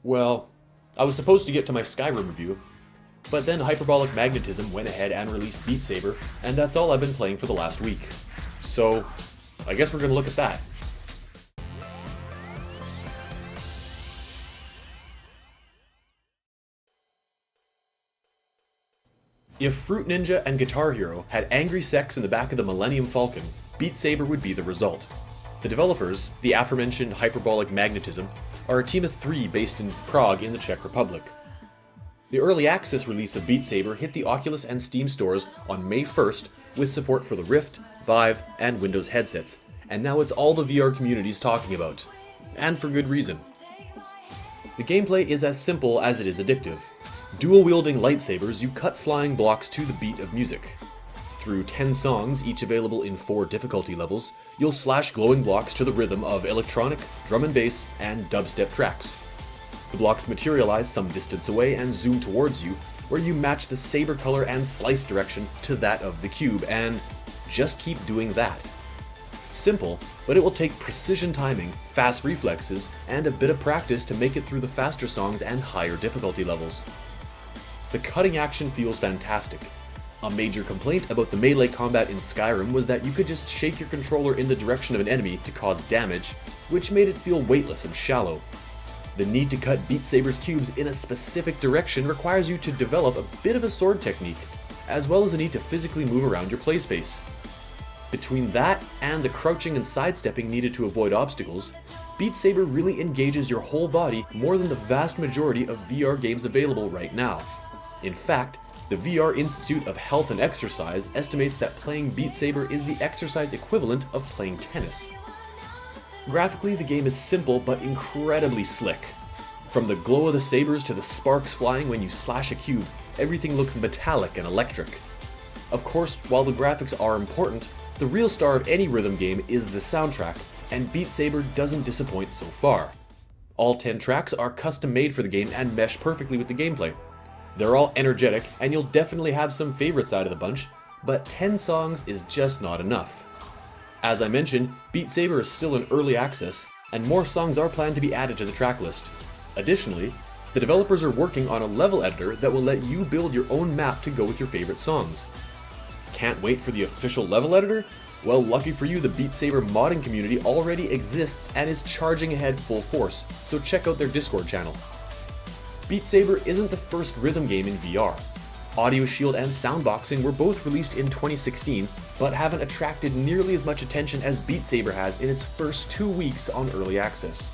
Well, I was supposed to get to my Skyrim review, but then hyperbolic magnetism went ahead and released Beat Saber, and that's all I've been playing for the last week. So, I guess we're gonna look at that. If Fruit Ninja and Guitar Hero had angry sex in the back of the Millennium Falcon, Beat Saber would be the result. The developers, the aforementioned hyperbolic magnetism, are a team of 3 based in Prague in the Czech Republic. The early access release of Beat Saber hit the Oculus and Steam stores on May 1st with support for the Rift, Vive, and Windows headsets, and now it's all the VR community's talking about. And for good reason. The gameplay is as simple as it is addictive. Dual-wielding lightsabers, you cut flying blocks to the beat of music. Through 10 songs, each available in 4 difficulty levels, you'll slash glowing blocks to the rhythm of electronic, drum and bass, and dubstep tracks. The blocks materialize some distance away and zoom towards you, where you match the saber color and slice direction to that of the cube, and just keep doing that. Simple, but it will take precision timing, fast reflexes, and a bit of practice to make it through the faster songs and higher difficulty levels. The cutting action feels fantastic. A major complaint about the melee combat in Skyrim was that you could just shake your controller in the direction of an enemy to cause damage, which made it feel weightless and shallow. The need to cut Beat Saber's cubes in a specific direction requires you to develop a bit of a sword technique, as well as a need to physically move around your play space. Between that and the crouching and sidestepping needed to avoid obstacles, Beat Saber really engages your whole body more than the vast majority of VR games available right now. In fact, the VR Institute of Health and Exercise estimates that playing Beat Saber is the exercise equivalent of playing tennis. Graphically, the game is simple but incredibly slick. From the glow of the sabers to the sparks flying when you slash a cube, everything looks metallic and electric. Of course, while the graphics are important, the real star of any rhythm game is the soundtrack, and Beat Saber doesn't disappoint so far. All 10 tracks are custom made for the game and mesh perfectly with the gameplay. They're all energetic, and you'll definitely have some favorites out of the bunch, but 10 songs is just not enough. As I mentioned, Beat Saber is still in early access, and more songs are planned to be added to the track list. Additionally, the developers are working on a level editor that will let you build your own map to go with your favorite songs. Can't wait for the official level editor? Well, lucky for you, the Beat Saber modding community already exists and is charging ahead full force, so check out their Discord channel. Beat Saber isn't the first rhythm game in VR. Audio Shield and Soundboxing were both released in 2016, but haven't attracted nearly as much attention as Beat Saber has in its first 2 weeks on early access.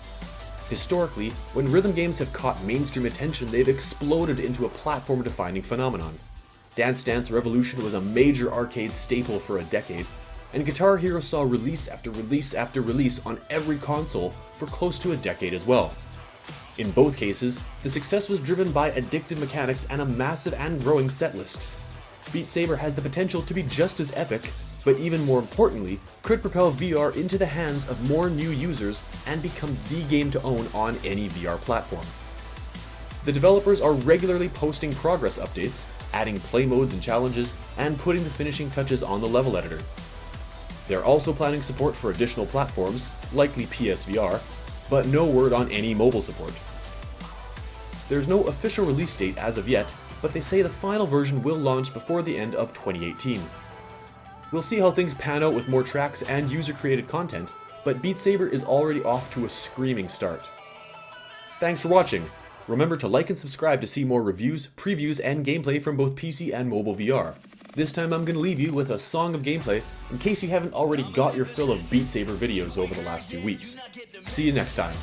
Historically, when rhythm games have caught mainstream attention, they've exploded into a platform-defining phenomenon. Dance Dance Revolution was a major arcade staple for a decade, and Guitar Hero saw release after release after release on every console for close to a decade as well. In both cases, the success was driven by addictive mechanics and a massive and growing setlist. Beat Saber has the potential to be just as epic, but even more importantly, could propel VR into the hands of more new users and become the game to own on any VR platform. The developers are regularly posting progress updates, adding play modes and challenges, and putting the finishing touches on the level editor. They're also planning support for additional platforms, likely PSVR, but no word on any mobile support. There's no official release date as of yet, but they say the final version will launch before the end of 2018. We'll see how things pan out with more tracks and user-created content, but Beat Saber is already off to a screaming start. Thanks for watching. Remember to like and subscribe to see more reviews, previews, and gameplay from both PC and mobile VR. This time I'm going to leave you with a song of gameplay in case you haven't already got your fill of Beat Saber videos over the last 2 weeks. See you next time.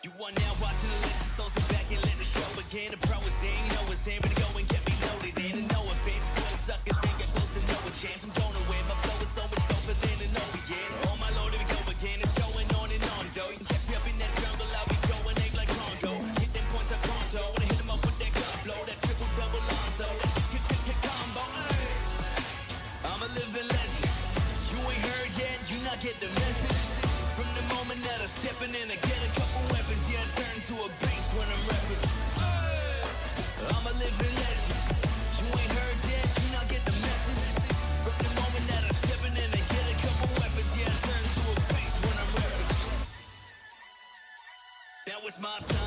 You are now watching the legend, so sit back and let the show begin. The pro is in, know it's in, but go and get me loaded in. And no offense, boy, suckers ain't got close to no chance. I'm gonna win, my flow is so much doper than an begin. Oh my lord, here we go again, it's going on and on, though. You can catch me up in that jungle, I'll be going egg like Congo. Hit them points up pronto, wanna hit them up with that club blow, that triple double Lonzo, that combo. I'm a living legend, you ain't heard yet, you not get the message. From the moment that I Stepping in and get a couple weapons, yeah, I turn to a beast when I'm rapping. I'm a living legend. You ain't heard yet, you not get the message. From the moment that I'm stepping in and get a couple weapons, yeah, I turn to a beast when I'm rapping. Now it's my time.